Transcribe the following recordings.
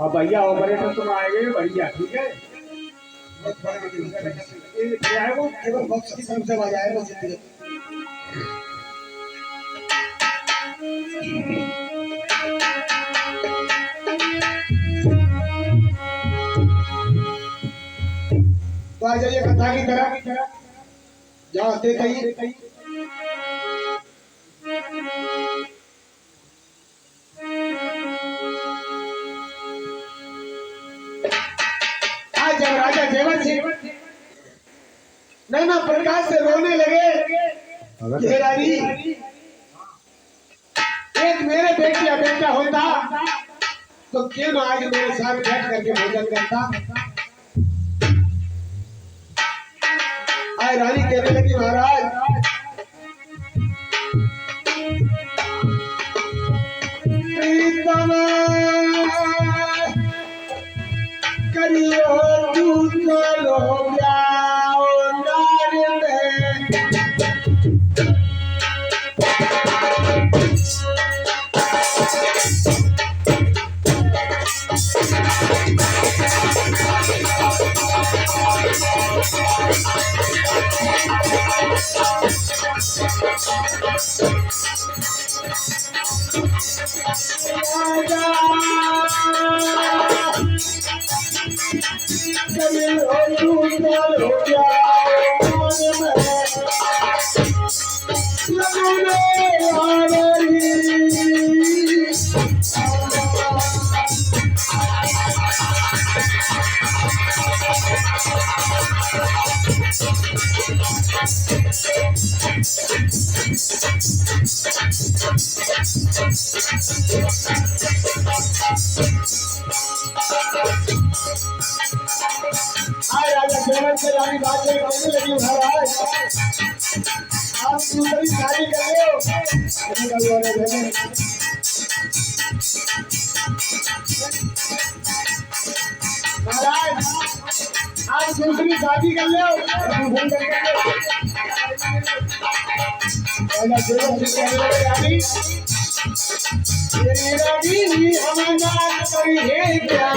हाँ भैया ऑपरेटर तुम आएंगे बढ़िया ठीक है। वो केवल बॉक्स की तरफ से आ जाएगा। तो आ जाइए कथा की तरफ जहाँ आते कहीं जब राजा जयवंत सिंह नाना प्रकाश से रोने लगे, रानी एक मेरे बेटी या बेटा होता तो क्यों ना आज मेरे साथ बैठ करके भोजन करता। आए रानी कहने लगी महाराज प्रीतम हो गया नारी में रानी बात करने लगी महाराज आप दूसरी शादी कर रहे हो महाराज आप दूसरी शादी कर लो रानी हमारा करी है क्या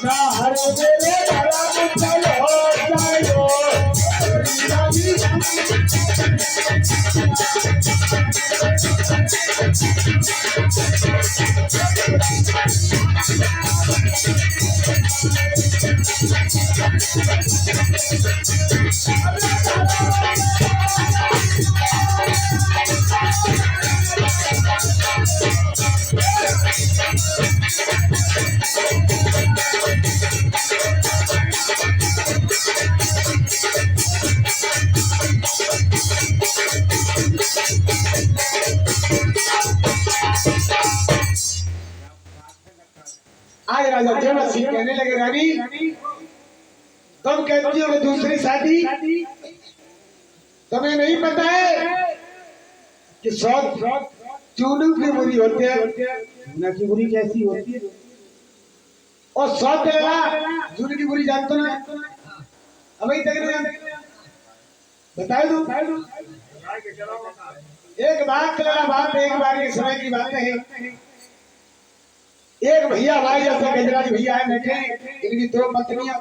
ना हर मेरे धर्म चल हो जाओ आज राजा जयवंत सिंह कहने लगे रानी तुम कहती हो दूसरी शादी तुम्हें नहीं पता है कि चूनू की बुरी होती है चूना की बुरी कैसी होती है और सौत लेला चून की बुरी जानते ना अभी तक बताए दो एक बात बात एक बार के समय की बात है एक भैया भाई जैसे गजराज भैया है बैठे इनकी दो पत्नियां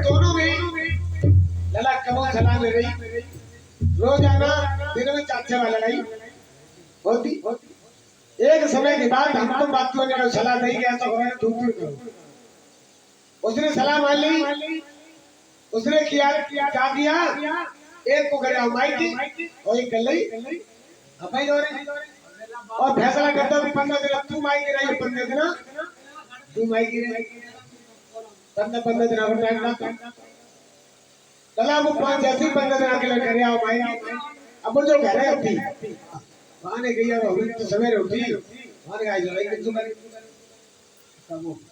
दोनों में लला कमल सलाह में रही रोजाना दिनों में 4-6 बार लड़ाई होती एक समय के बाद हम तो बातों ने सलाह नहीं गया तो हमारे दूर करो उसने सलाह मान ली उसने किया क्या किया एक को करे माई की और एक कर ली अपाई दो और फैसला करता भी 15 दिन तू माई की रही 15 दिन तू माई की रही 15 दिन और टाइम ना कला वो 5 ऐसे 15 दिन अकेले करे आओ माई अब वो जो घर है अपनी वहां ने गई अब तो सवेरे उठी वहां ने आई लड़ाई की तुम्हारी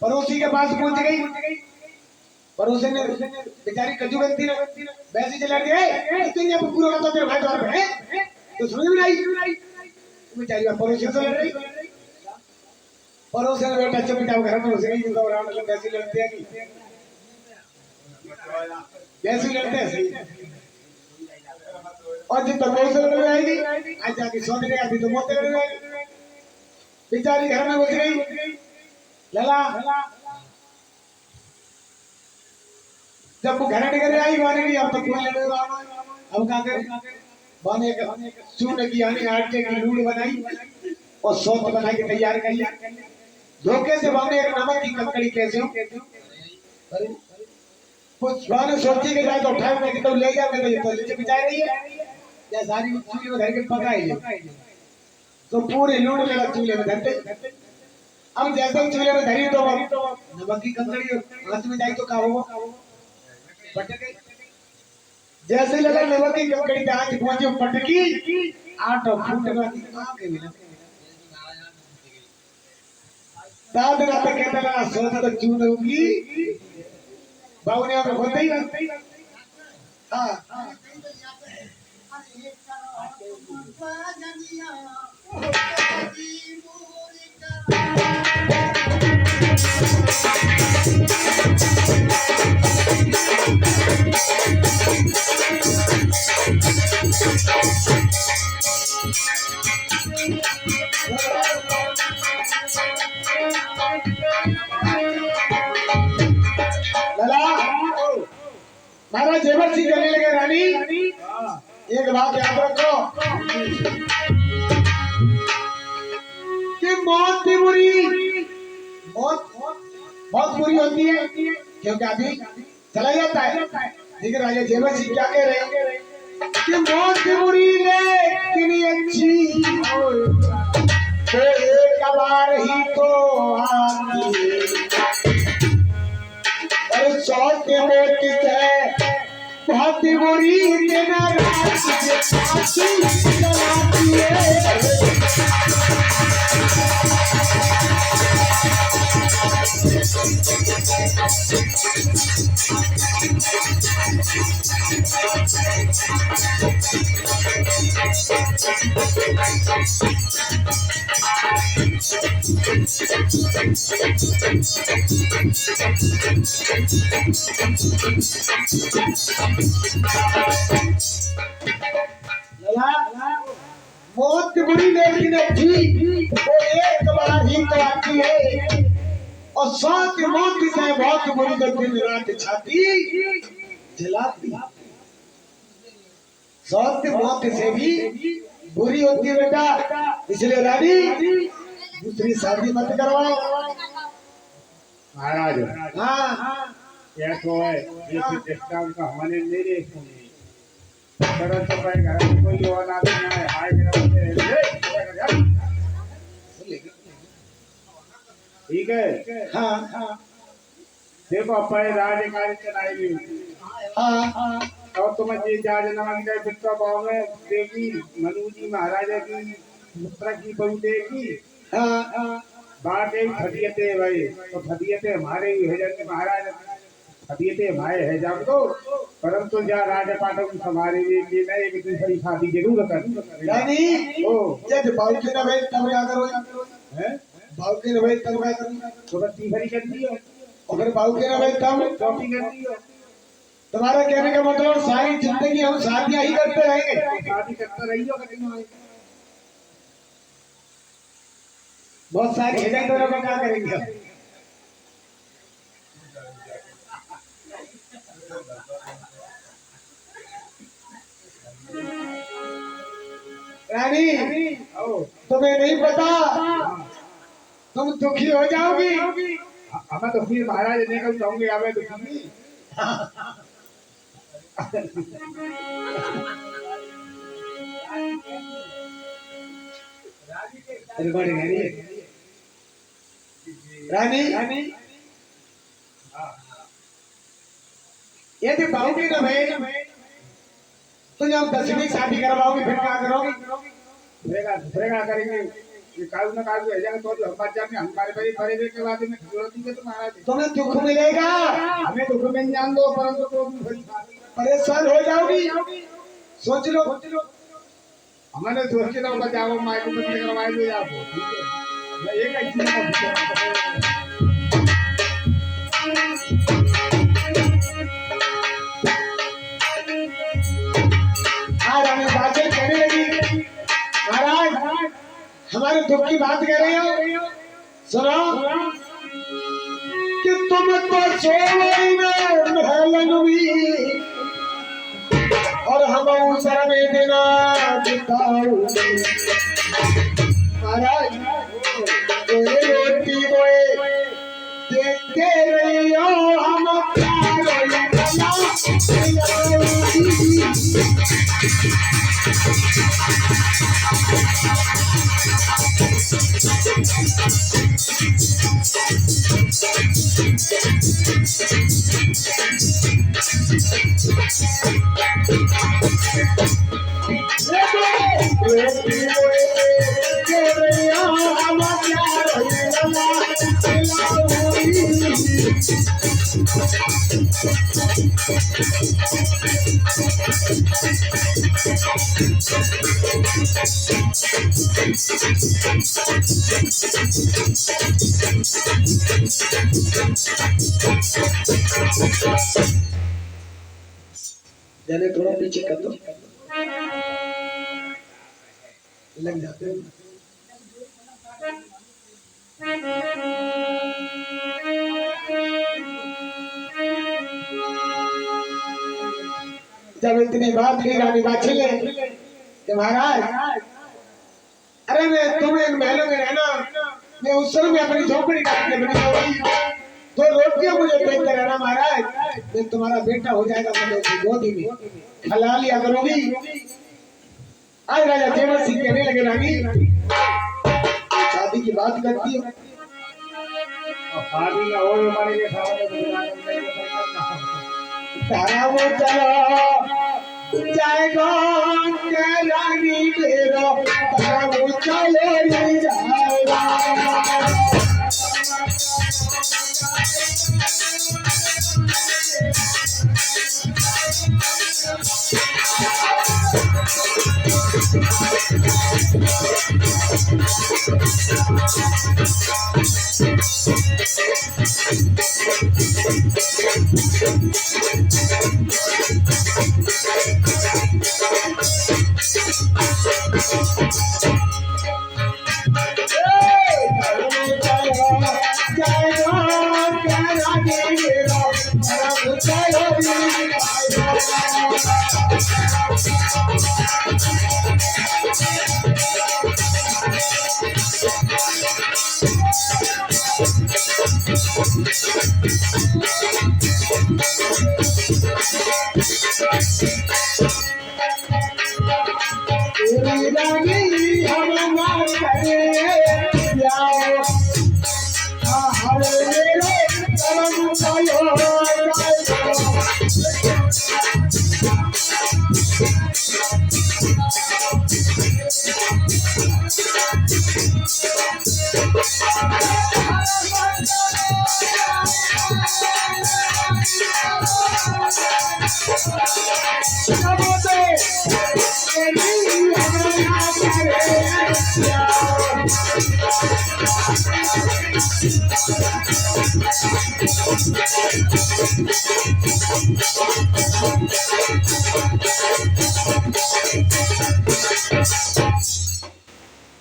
पड़ोसी के पास पहुंच गई पड़ोसी ने बेचारी कजू बनती ना वैसे चला गए तो ये पूरा तो तेरे भाई द्वार है तो समझ में आई बेचारी पड़ोसी से लड़ रही पड़ोसी ने बेटा चुपचाप घर में घुस गई जिनका रावण लग वैसे लड़ते हैं कि वैसे लड़ते हैं सही और जब तक पड़ोसी लड़ आएगी आज जाके सोने आती तो मोते लड़ आएगी बेचारी घर में घुस गई लला जब वो घर निकल आई वाने की अब तो कोई लड़े अब क्या करे वाने का चून की यानी आटे की लूड़ बनाई और सौत बना के तैयार कर लिया धोखे से वाने एक नमक की कंकड़ी कैसे हो अरे कुछ वाने सोची के जाए तो उठाए मैं कि तो ले जा मैं तो नीचे बिछा रही है या सारी चूल्हे में धर के पकाई ले तो पूरी लूड़ ले चूल्हे में धरते अब जैसे ही चूल्हे में धरी तो नमक की कंकड़ी हाथ में जाए तो क्या होगा जैसे लगा नमक की कंकड़ी पे हाथ पहुंचे पटकी आटा फूटना आगे मिला दाद रात कहता लगा सोच तो चून होगी बाबू ने होते ही हां महाराज जेवर सिंह कहने लगे रानी एक बात याद रखो कि मौत भी बुरी मौत बहुत बुरी होती है क्योंकि अभी चला जाता है। लेकिन राजा जेवर सिंह क्या कह रहे हैं कि मौत भी बुरी लेकिन अच्छी तो एक बार ही तो आती और सौ के मौत है बहुत बुरी दिन रात चलाती है। मौत बुरी लेकिन अच्छी वो एक बार ही तो आती है और साथ मौत से बहुत बुरी तो दिन रात छाती जलाती। साथ मौत से भी बुरी होती है बेटा, इसलिए रानी दूसरी शादी मत करवाओ। महाराज हाँ क्या तो है ये प्रतिष्ठा उनका हमने मेरे सुनी करो तो भाई घर में कोई और आदमी ना है हाय मेरा ठीक है। हाँ देखो अपन राजकारी चलाई हुई हाँ और तुम्हें जी जाज नमक गए पिता गाँव में देवी मनु जी महाराजा की पुत्र की बहू देगी हाँ बाटे फदियते भाई तो फदियते हमारे ही है जाते महाराज फदियते हमारे है जान दो परंतु जा राजा पाठक हमारे लिए मैं एक दूसरी शादी जरूर कर यानी ओ जब बाऊ के ना भाई तब क्या करो हैं बाऊ के ना भाई तब क्या करो तो बस तीसरी कर दियो अगर बाऊ के ना भाई तब चौथी कर दियो। तुम्हारा कहने का मतलब सारी जिंदगी हम शादियां ही करते रहेंगे। शादी करता रहियो कहीं बहुत सारी हिदायतों को क्या करेंगे रानी तुम्हें नहीं पता तुम दुखी हो जाओगी। हमें तो फिर महाराज निकल जाऊंगे हमें तो रिकॉर्डिंग है रानी यदि पाओगी ना भाई तो जब 10वीं शादी करवाओगी फिर क्या करोगी? दूसरे का करेंगे ये काल ना काल है जाएगा तो हम बात जाने हमारे भाई बड़े के बाद में जरूरत नहीं है तो महाराज तुम्हें दुख मिलेगा हमें दुख में जान दो परंतु तो परेशान हो जाओगी। सोच लो हमने सोच के ना बचाओ माई को बंद करवाए दो आपको ठीक है मैं एक ही चीज कहने लगी महाराज हमारे दुख की बात कह रहे हो सुनो कि तुम तो सोई में महलन हुई और हम उसर में देना बिताओगे महाराज रोटी बोए देखते रहियो हम जाने थोड़ा पीछे कर दो, लग जाते हैं। जब इतनी बात की रानी बाछी ने कि महाराज, अरे मैं तुम्हें इन महलों में रहना, मैं उस समय में अपनी झोपड़ी काट के बनी होगी, दो रोटियां मुझे फेंक कर रहना महाराज, मैं तुम्हारा बेटा हो जाएगा, मैं उसकी गोदी में खिला लिया करूंगी। आज राजा जेवर सिंह कहने लगे रानी शादी की बात करती हो, शादी का और हमारे लिए तारा वो चलो जाएगा के रानी मेरो, तारा वो चलो नहीं जाएगा।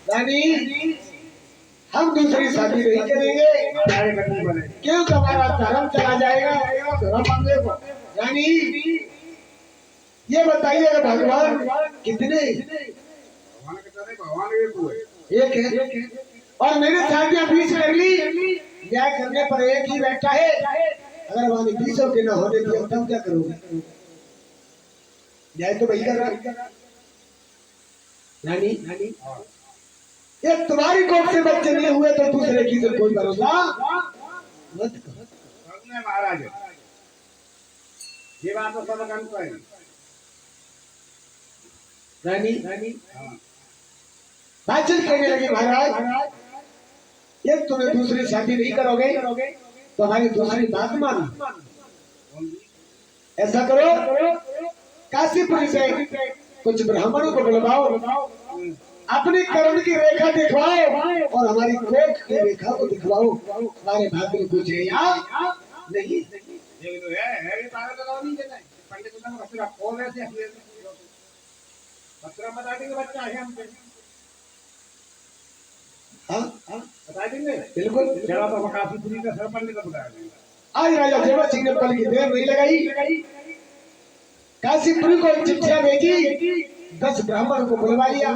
रानी हम दूसरी शादी नहीं करेंगे, क्यों हमारा धर्म चला जाएगा धर्म मंगे को। रानी ये बताइए भगवान कितने? भगवान एक है, और मेरे शादियां 20 कर ली, ब्याह करने पर एक ही बैठा है, अगर वाली 20 के ना होने दिया तब क्या करोगे? ब्याह तो वही कर रहा। रानी ये तुम्हारी कोख से बच्चे नहीं हुए तो दूसरे की से कोई भरोसा मत करो। महाराज ये बात तो सब जानते हैं। रानी बातचीत कहने लगी महाराज, ये तुम्हें दूसरी शादी नहीं करोगे तो हमारी दूसरी बात मानो। ऐसा करो काशीपुर से कुछ ब्राह्मणों को बुलवाओ, अपनी कर्म की रेखा दिखवाओ और हमारी कोख की रेखा को दिखवाओ, हमारे भाग्य में कुछ है या नहीं। बच्चा है हमसे बता देंगे बिल्कुल। तो काशीपुरी का सर पंडित को बताया देंगे। आज राजा जेवर सिंह ने पल की देर नहीं लगाई, काशीपुरी को चिट्ठियां भेजी, 10 ब्राह्मण को बुलवा लिया,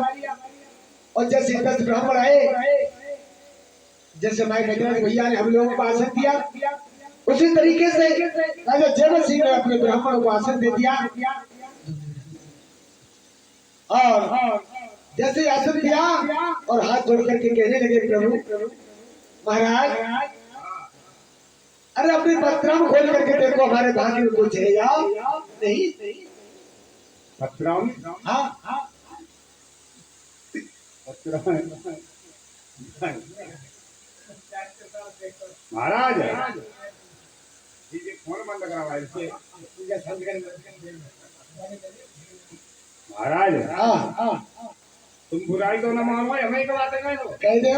और जैसे 10 ब्राह्मण आए, जैसे माई बजरंग भैया ने हम लोगों को आसन दिया, उसी तरीके से राजा जेवर सिंह ने अपने ब्राह्मणों को आसन दे दिया, और जैसे आसन दिया और हाथ जोड़ करके कहने लगे प्रभु महाराज, अरे अपनी पत्राम खोल करके देखो हमारे भाग्य में कुछ है या नहीं। पत्राम? हाँ महाराज ये फोन बंद करवा इसके महाराज। हाँ हाँ तुम बुराई तो न मानो, हमें एक बात है कह दो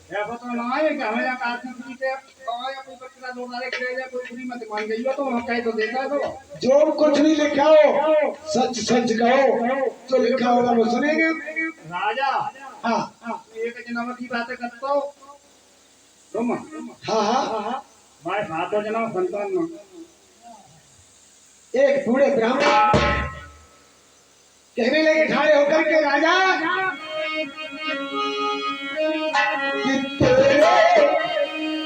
ऐसा तो ना है कि हमें यहाँ काफी बुरी से और या कोई बच्चा लोग आए करे या कोई बुरी मत मान गई हो तो हम कह तो देखा तो जो कुछ नहीं लिखा हो सच सच कहो, जो लिखा होगा वो सुनेंगे। राजा। हाँ एक जन्म की बातें करता हो तुम। हाँ हाँ मैं सातों जन्म संतान में एक बूढ़े ब्राह्मण कहने लगे खड़े होकर के राजा कि तेरे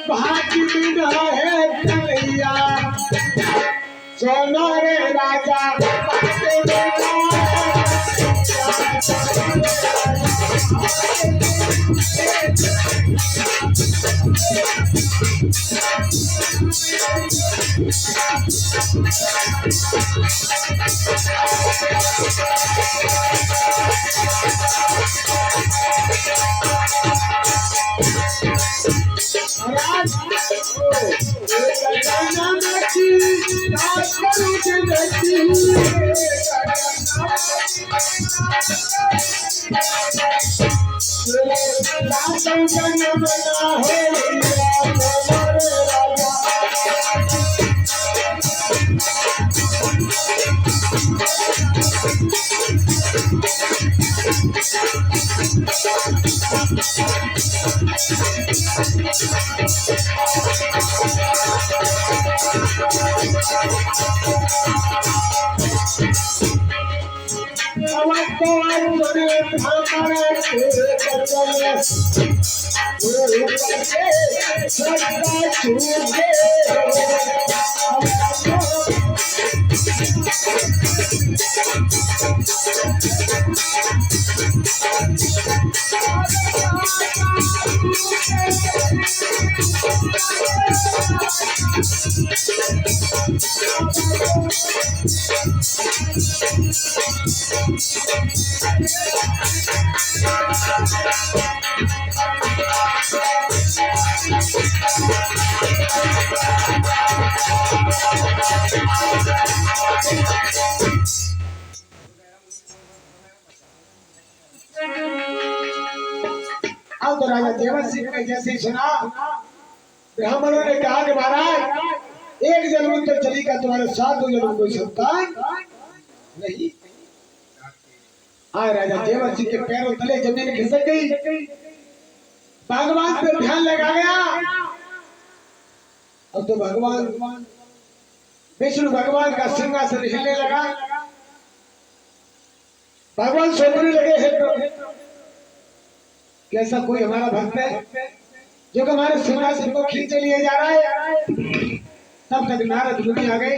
भाग्य बिना है कन्हैया, सोना रे राजा भाग्य बिना अब तो राजा देवर सिंह ने जैसे ही सुना, ब्राह्मणों ने कहा कि महाराज एक जन्म तो चली का तुम्हारे साथ, दो जन्म कोई संतान नहीं। हाँ राजा देवर सिंह के पैरों तले जमीन खिसक गई, भगवान पे ध्यान लगा गया। अब तो भगवान विष्णु भगवान का सिंहासन हिलने लगा। भगवान सोचने लगे हे प्रभु, कैसा कोई हमारा भक्त है जो कि हमारे सिंहासन को खींचे लिए जा रहा है। तब तक नारद मुनि आ गए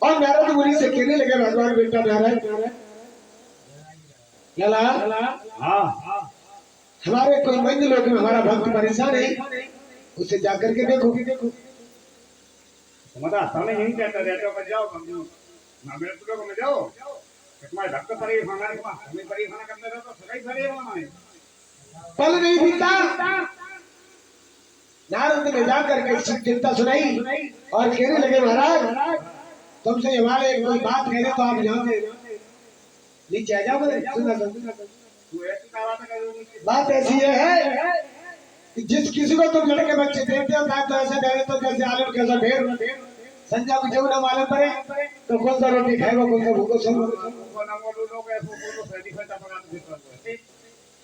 और नारद मुनि से कहने लगे भगवान बेटा नारद लला, हाँ हमारे कोई मंदिर लोग में हमारा भक्त परेशान है, उसे जाकर के देखो। तुम्हारा सामने यही कहता रहते हो, मत जाओ ना मेरे पुत्रों में जाओ, तुम्हारे भक्त परेशान है, हमें परेशान करते रहो तो सगाई परेशान है। पल नहीं बीता, नारद ने जाकर के चिंता सुनाई और कहने लगे महाराज तुमसे हमारे कोई बात कह रहे तो आप यहाँ से नीचे आ जाओ। बात ऐसी है कि जिस किसी को तुम लड़के बच्चे देते हो तो ऐसे दे तो जैसे आलू कैसा ढेर संजा को जब ना मालूम पड़े तो कौन सा रोटी खाएगा कौन सा भूखो सो।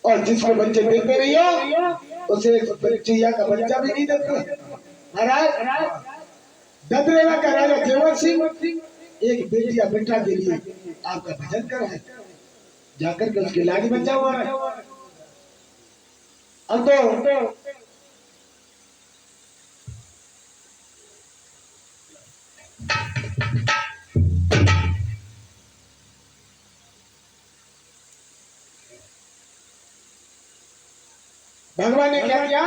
और जिसको बच्चे देते नहीं हो उसे चिड़िया का बच्चा भी नहीं देते। महाराज ददरेवा का राजा देवर सिंह एक बेटी या बेटा के लिए आपका भजन कर है, जाकर के उसके लाज बच्चा हुआ है। अब तो भगवान ने क्या किया,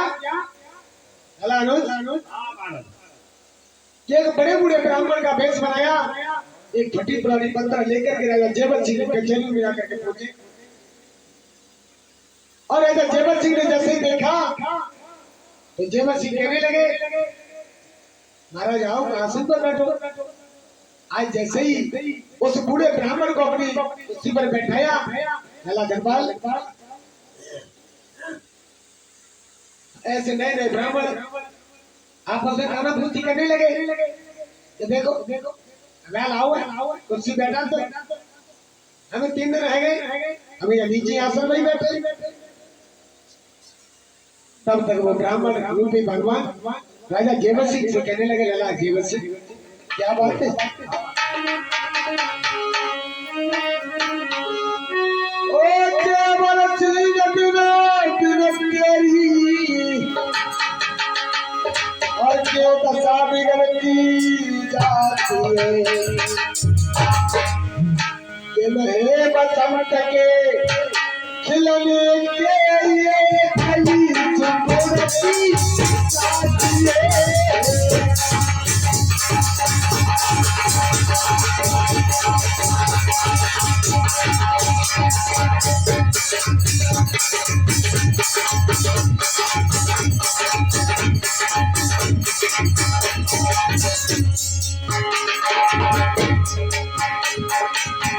एक बड़े बूढ़े ब्राह्मण का भेष बनाया, एक फटी पुरानी पत्थर लेकर के राजा जेवर सिंह के कचहरी में आकर के पहुंचे। और राजा जेवर सिंह ने जैसे ही देखा तो जेवर सिंह कहने लगे महाराज आओ आसन पर बैठो। आज जैसे ही उस बूढ़े ब्राह्मण को अपनी कुर्सी पर बैठाया, लला धनपाल ऐसे नए नए ब्राह्मण आपस में खाना पूर्ति करने लगे कि देखो वेल आओ कुर्सी बैठा तो हमें 3 दिन रह गए, हमें यहाँ नीचे आसन में ही बैठे। तब तक वो ब्राह्मण रूपी भगवान राजा जेवर सिंह से कहने लगे, लला जेवर सिंह क्या बात है, ओ जेवर सिंह और क्यों दशा बिगड़ती जाती है, दिल है बसंत के खिलने के ये खली चुपड़ती जाती है।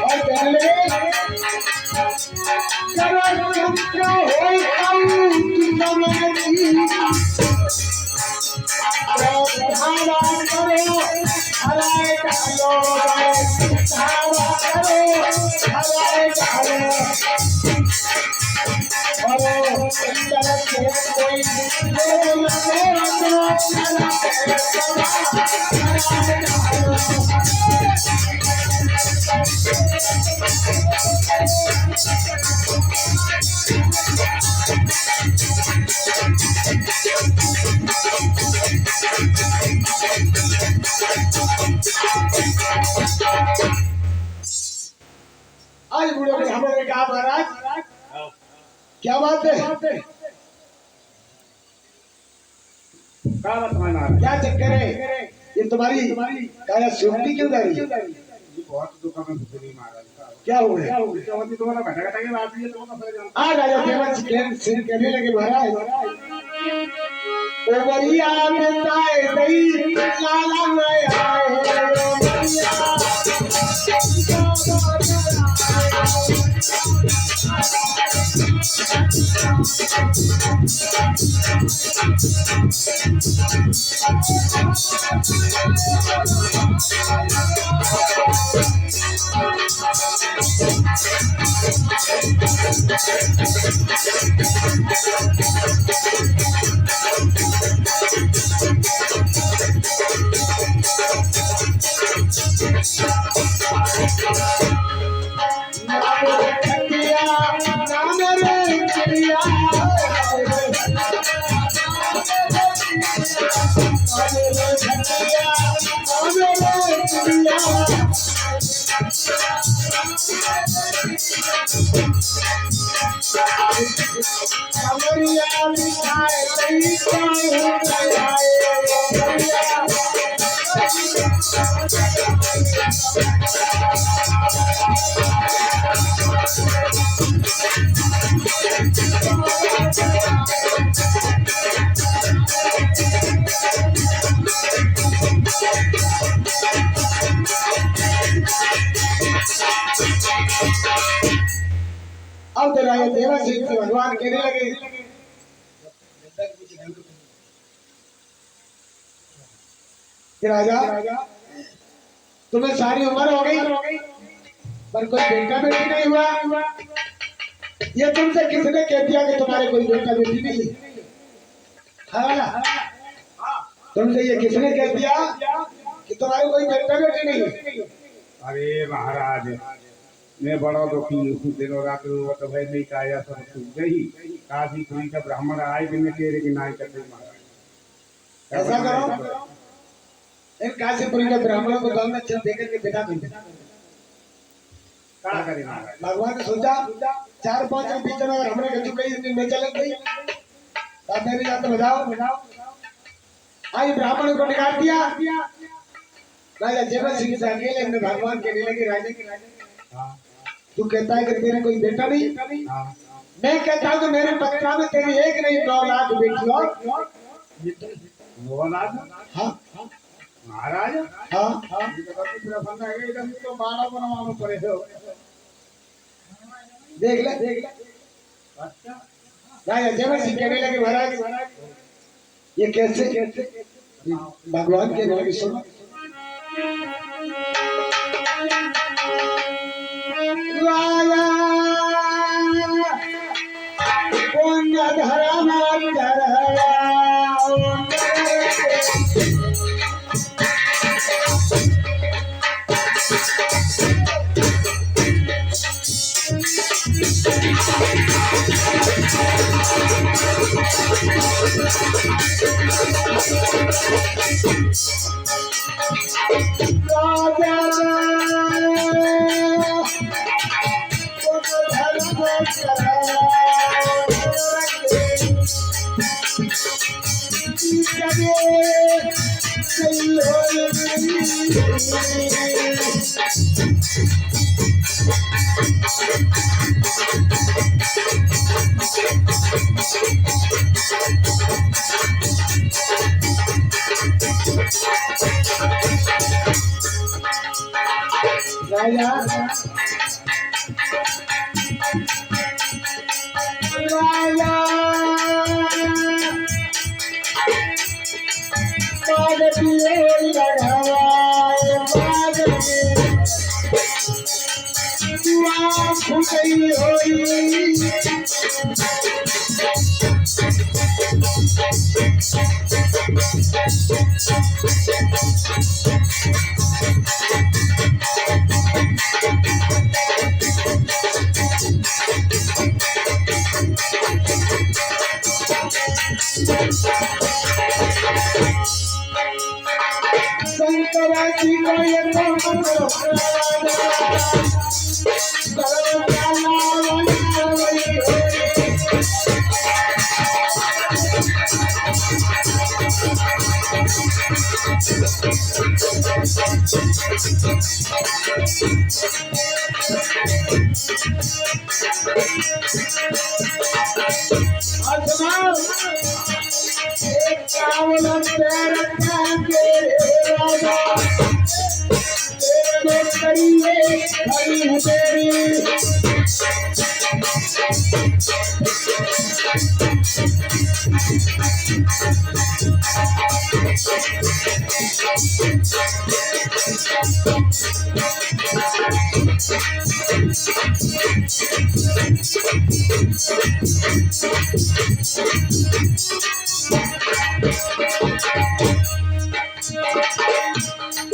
और कहने लगे करो चंद्र होई खाऊं तुमगी धारा करो हराए डालो धारा करो हराए डालो और चंद्र से कोई बोल आज बूढ़े ब्राह्मण ने कहा, महाराज क्या बात है, क्या चक्कर है, ये तुम्हारी काया सुनती क्यों जा रही है, बहुत दुखा में भूखी महाराज क्या हो गया, तुम्हारा घटा घटा के बात है तो आज राजा देवन सिंह कहने लगे, महाराज ओ बरिया में ताए दई लाला में आए अब तो राजा देवा सिंह से भगवान कहने लगे, कि राजा तुम्हें सारी उम्र हो गई पर कोई बेटा बेटी नहीं हुआ, ये तुमसे किसने कह दिया कि तुम्हारे कोई बेटा बेटी नहीं है, हाँ तुमसे ये किसने कह दिया कि तुम्हारे कोई बेटा बेटी नहीं है। अरे महाराज मैं बड़ा दुखी हूँ, दिनों रात तो भाई नहीं काया सब सूझ गई, काशी पुरी का ब्राह्मण आए भी तेरे की नाई करते महाराज। ऐसा करो इन काशीपुरी के ब्राह्मणों को गांव में चल देकर के बिठा दो, क्या करें महाराज। भगवान ने सोचा 4-5 के बीच में अगर हमने गति कही में चल गई तब मेरी जात बजाओ। आई ब्राह्मण को निकाल दिया, राजा जेवर सिंह से अकेले में भगवान कहने लगे, राजा के राजा तू कहता है कि तेरे कोई बेटा नहीं, मैं कहता हूँ कि मेरे पत्रा में तेरी एक नहीं 9 लाख बेटी और 9 लाख। हाँ महाराज हाँ ये तो काफी प्रसन्न है एकदम तो बाड़ा बनवानो पड़े हो देख ले अच्छा राजा जयवर सिंह कहने लगे महाराज ये कैसे भगवान के नाम की सुनो राजा कौन धर्म राजा शंकराजी को ये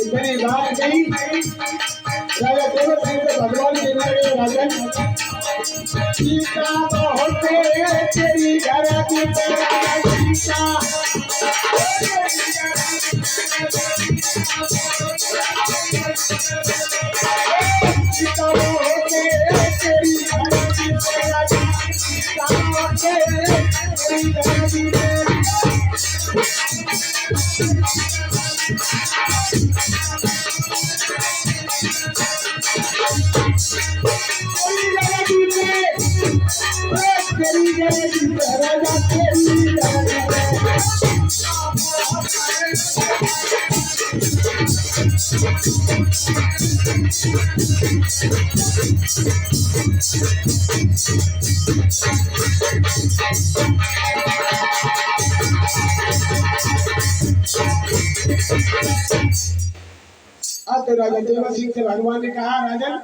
इतनी बात गई राजा जयवर सिंह से भगवान के नारे राजन सीता होते तेरी घर की सीता सीता होते तेरी घर की सीता होते तेरी घर की तो राजा जयवर सिंह से भगवान ने कहा राजन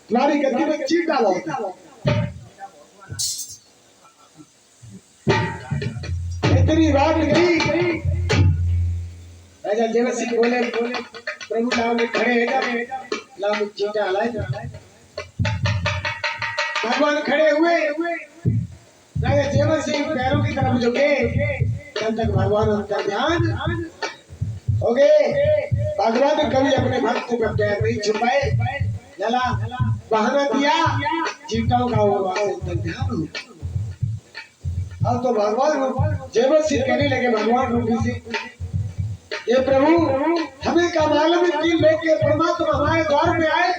तुम्हारी गद्दी में चीट डाला होता इतनी बात गई राजा जयवर सिंह बोले प्रभु नाम में खड़े हैं लाभ चीटा हलाए भगवान खड़े हुए राजा जयवर सिंह पैरों की तरफ झुके तब तक भगवान उनका ध्यान हो गए भगवान ने कभी अपने भक्त को पैर नहीं छुपाए जला बहाना दिया चीटाओं का हुआ ध्यान हो अब तो भगवान जयवर सिंह कहने लगे भगवान रूपी से ये प्रभु हमें का मालूम है 3 लोग के परमात्मा हमारे द्वार में आए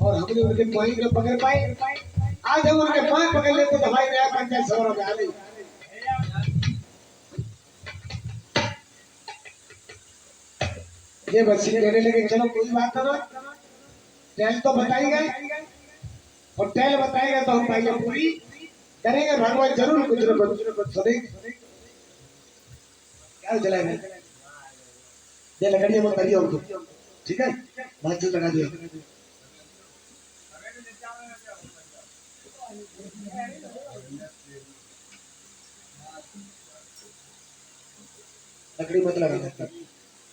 और हमने उनके पांव में पकड़ पाए आज हम उनके पांव पकड़ लेते तो हमारी नया पंचायत सौरभ आ गई ये बच्ची कहने लगे चलो कोई बात ना, टेल तो बताई गए और टेल बताएगा तो हम पहले पूरी करेंगे, भगवान जरूर कुछ न कुछ सुनेंगे। क्या चलाएंगे ये लकड़ियों में करिए उनको, ठीक है बात लगा दिया। लकड़ी मत लगा,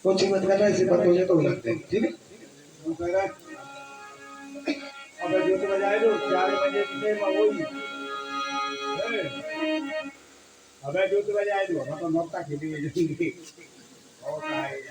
कुछ मत करना, ऐसे बंद हो जाए तो लगते हैं, ठीक है। अब जो तो बजाए दो 4 बजे से वही अबे जो तो बजाए दो हम तो नौका खेलेंगे और